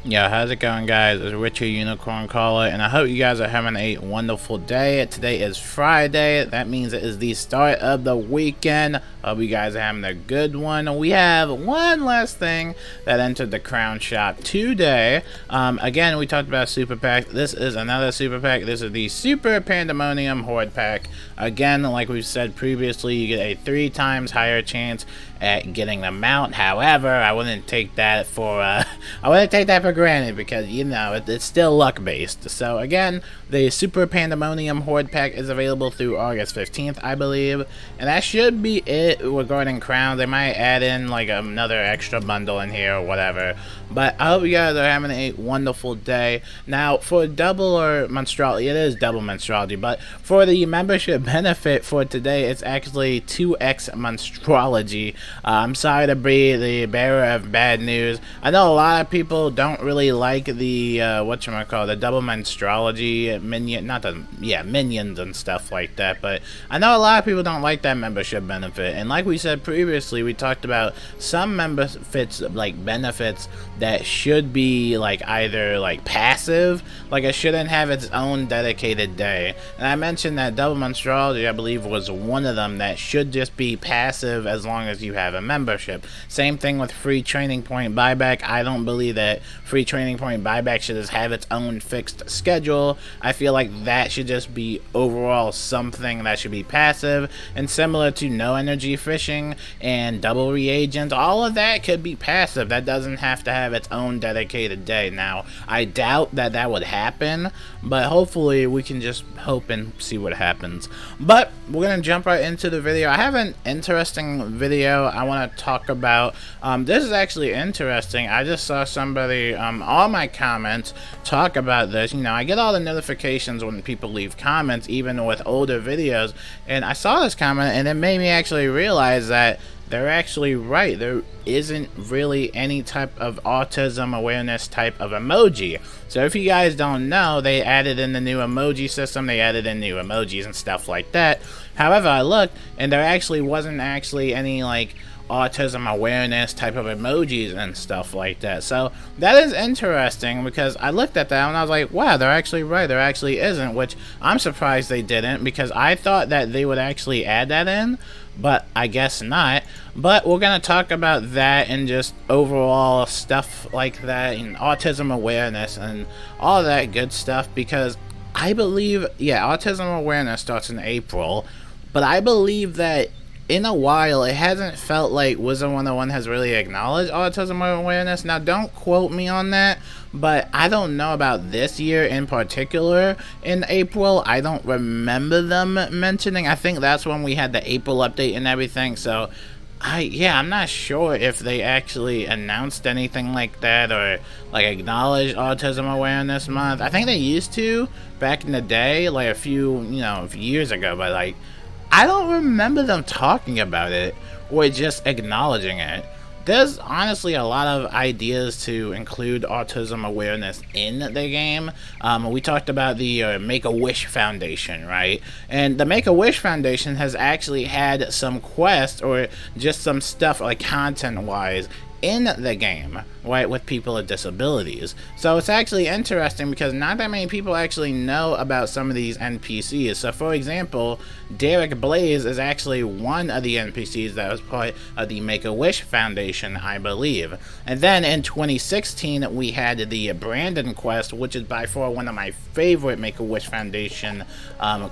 Yo, how's it going, guys? It's Richard Unicorn Caller, and I hope you guys are having a wonderful day. Today is Friday. That means it is the start of the weekend. Hope you guys are having a good one. We have one last thing that entered the Crown Shop today. Again, we talked about Super Pack. This is another Super Pack. This is the Super Pandemonium Horde Pack. Again, like we've said previously, you get a 3 times higher chance at getting the mount. However, I wouldn't take that for granted, because you know it's still luck based. So again, the Super Pandemonium Horde Pack is available through August 15th, I believe, and that should be it regarding crowns. They might add in like another extra bundle in here or whatever, but I hope you guys are having a wonderful day. Now, for double or monstrality, it is double monstrality, but for the membership benefit for today, it's actually 2x monstrology. I'm sorry to be the bearer of bad news. I know a lot of people don't really like the the double monstrology minions and stuff like that, but I know a lot of people don't like that membership benefit. And like we said previously, we talked about some benefits that should be like either like passive, like it shouldn't have its own dedicated day, and I mentioned that double monstrology, I believe, was one of them that should just be passive as long as you have a membership. Same thing with free training point buyback. I don't believe that free training point buyback should just have its own fixed schedule. I feel like that should just be overall something that should be passive, and similar to no energy fishing and double reagents, all of that could be passive. That doesn't have to have its own dedicated day. Now, I doubt that that would happen, but hopefully we can just hope and see what happens. But we're gonna jump right into the video. I have an interesting video I want to talk about. This is actually interesting. I just saw somebody all my comments talk about this. You know, I get all the notifications when people leave comments, even with older videos, and I saw this comment and it made me actually realize that they're actually right. There isn't really any type of autism awareness type of emoji. So if you guys don't know, they added in the new emoji system. They added in new emojis and stuff like that. However, I looked and there actually wasn't any like autism awareness type of emojis and stuff like that. So that is interesting, because I looked at that and I was like, wow, they're actually right. There actually isn't, which I'm surprised they didn't, because I thought that they would actually add that in, but I guess not. But we're gonna talk about that and just overall stuff like that, and autism awareness and all that good stuff, because I believe, yeah, autism awareness starts in April, but I believe that in a while it hasn't felt like Wizard101 has really acknowledged autism awareness. Now, don't quote me on that, but I don't know about this year in particular. In April, I don't remember them mentioning. I think that's when we had the April update and everything. So I'm not sure if they actually announced anything like that or like acknowledged Autism Awareness Month. I think they used to back in the day, like a few years ago, but like I don't remember them talking about it or just acknowledging it. There's honestly a lot of ideas to include autism awareness in the game. We talked about the Make-A-Wish Foundation, right? And the Make-A-Wish Foundation has actually had some quests or just some stuff like content-wise in the game, right, with people with disabilities. So it's actually interesting because not that many people actually know about some of these NPCs. So for example, Derek Blaze is actually one of the NPCs that was part of the Make-A-Wish Foundation, I believe. And then in 2016 we had the Brandon quest, which is by far one of my favorite Make-A-Wish Foundation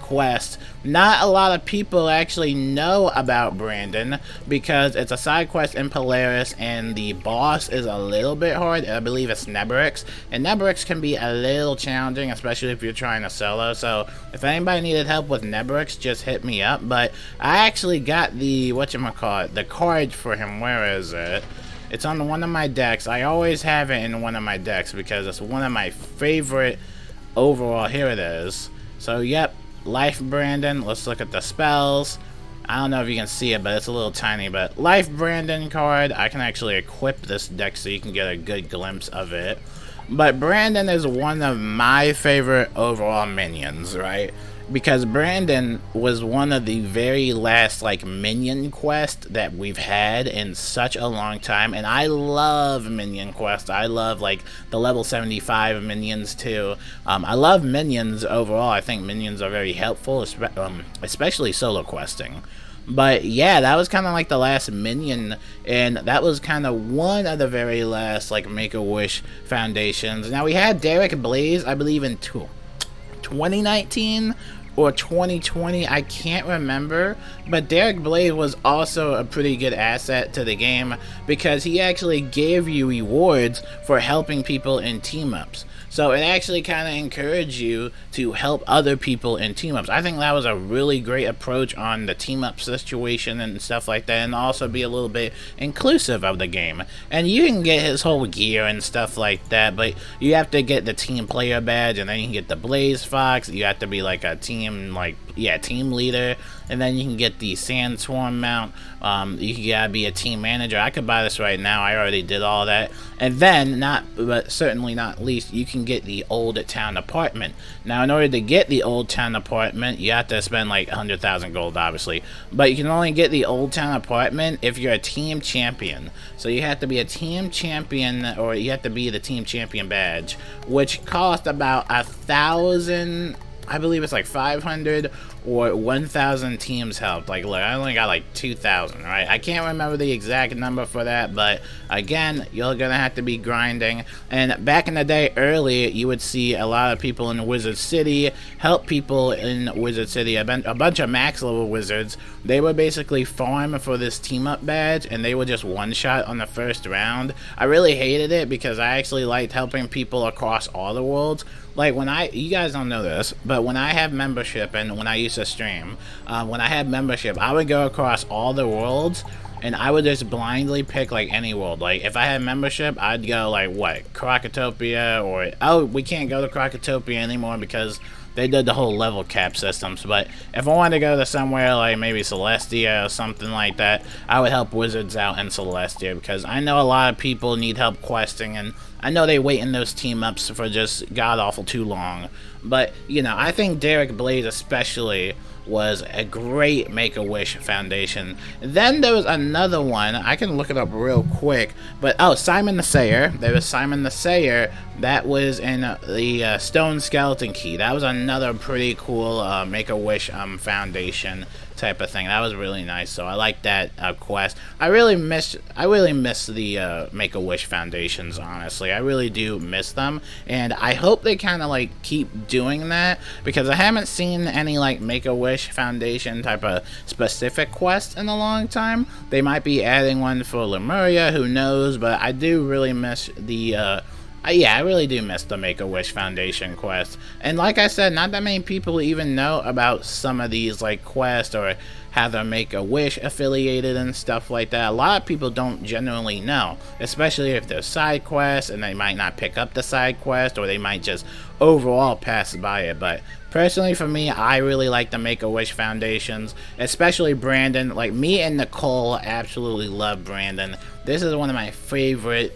quests. Not a lot of people actually know about Brandon because it's a side quest in Polaris and the boss is a little bit hard. I believe it's Neberix, and Neberix can be a little challenging, especially if you're trying to solo. So if anybody needed help with Neberix, just hit me up. But I actually got the the card for him. Where is it? It's on one of my decks. I always have it in one of my decks because it's one of my favorite overall. Here it is. So yep, Life Brandon. Let's look at the spells. I don't know if you can see it, but it's a little tiny. But Life Brandon card, I can actually equip this deck so you can get a good glimpse of it. But Brandon is one of my favorite overall minions, right? because Brandon was one of the very last like minion quests that we've had in such a long time, and I love minion quests. I love like the level 75 minions too. I love minions overall. I think minions are very helpful, especially solo questing. But yeah, that was kind of like the last minion, and that was kind of one of the very last like Make-A-Wish foundations. Now we had Derek Blaze, I believe in 2019 or 2020, I can't remember, but Derek Blaze was also a pretty good asset to the game because he actually gave you rewards for helping people in team-ups. So it actually kind of encouraged you to help other people in team-ups. I think that was a really great approach on the team-up situation and stuff like that, and also be a little bit inclusive of the game. And you can get his whole gear and stuff like that, but you have to get the team player badge, and then you can get the Blaze Fox. You have to be like a team, team leader, and then you can get the Sandstorm mount. You gotta be a team manager. I could buy this right now. I already did all that. And then, but certainly not least, you can get the Old Town Apartment. Now, in order to get the Old Town Apartment, you have to spend like 100,000 gold, obviously. But you can only get the Old Town Apartment if you're a team champion. So you have to be a team champion, or you have to be the team champion badge, which costs about 1,000. I believe it's like 500 or 1,000 teams helped. Like, look, I only got like 2,000, right? I can't remember the exact number for that, but again, you're gonna have to be grinding. And back in the day, early, you would see a lot of people in Wizard City help people in Wizard City. A bunch of max level wizards, they would basically farm for this team up badge, and they would just one-shot on the first round. I really hated it because I actually liked helping people across all the worlds. Like, you guys don't know this, but when I have membership and when I used to stream, when I had membership, I would go across all the worlds, and I would just blindly pick like any world. Like, if I had membership, I'd go like, what, Krakatopia, or, oh, we can't go to Krakatopia anymore because they did the whole level cap systems. But if I wanted to go to somewhere like maybe Celestia or something like that, I would help wizards out in Celestia, because I know a lot of people need help questing, and I know they wait in those team-ups for just god-awful too long. But, you know, I think Derek Blaze especially was a great Make-A-Wish foundation. Then there was another one, I can look it up real quick, but oh, Simon the Sayer. There was Simon the Sayer, that was in the Stone Skeleton Key. That was another pretty cool Make-A-Wish foundation type of thing. That was really nice, so I like that quest. I really miss the Make-A-Wish foundations, honestly. I really do miss them, and I hope they kind of like keep doing that, because I haven't seen any like Make-A-Wish foundation type of specific quest in a long time. They might be adding one for Lemuria, who knows, but I do really miss the yeah, I really do miss the Make-A-Wish Foundation quest. And like I said, not that many people even know about some of these like quests, or how they're Make-A-Wish affiliated and stuff like that. A lot of people don't generally know, especially if they're side quests and they might not pick up the side quest, or they might just overall pass by it. But personally, for me, I really like the Make-A-Wish foundations, especially Brandon. Like, me and Nicole absolutely love Brandon. This is one of my favorite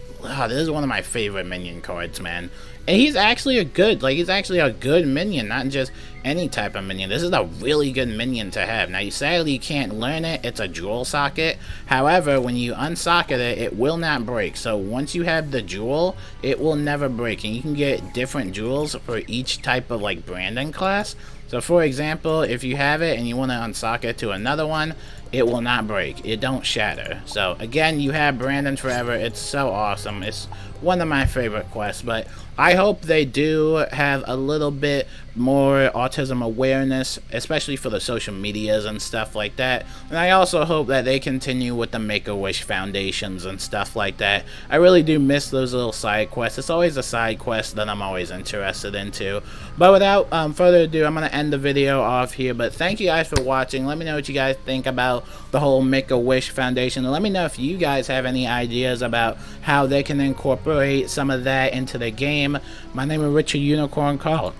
minion cards, man. And he's actually a good minion, not just any type of minion. This is a really good minion to have. Now, sadly, you can't learn it. It's a jewel socket. However, when you unsocket it, it will not break. So once you have the jewel, it will never break. And you can get different jewels for each type of like Brandon class. So for example, if you have it and you want to unsocket it to another one, it will not break. It don't shatter. So again, you have Brandon forever. It's so awesome. It's one of my favorite quests, but I hope they do have a little bit more autism awareness, especially for the social medias and stuff like that. And I also hope that they continue with the Make-A-Wish foundations and stuff like that. I really do miss those little side quests. It's always a side quest that I'm always interested into. But without further ado, I'm going to end the video off here. But thank you guys for watching. Let me know what you guys think about the whole Make-A-Wish foundation. And let me know if you guys have any ideas about how they can incorporate some of that into the game. My name is Richard Unicorn Call.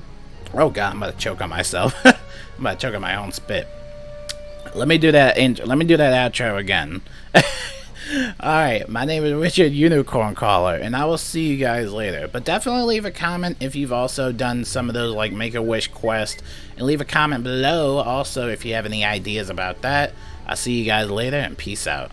Oh god, I'm about to choke on myself. I'm about to choke on my own spit. Let me do that outro again. Alright, my name is Richard Unicorn Caller, and I will see you guys later. But definitely leave a comment if you've also done some of those like Make-A-Wish quests, and leave a comment below also if you have any ideas about that. I'll see you guys later, and peace out.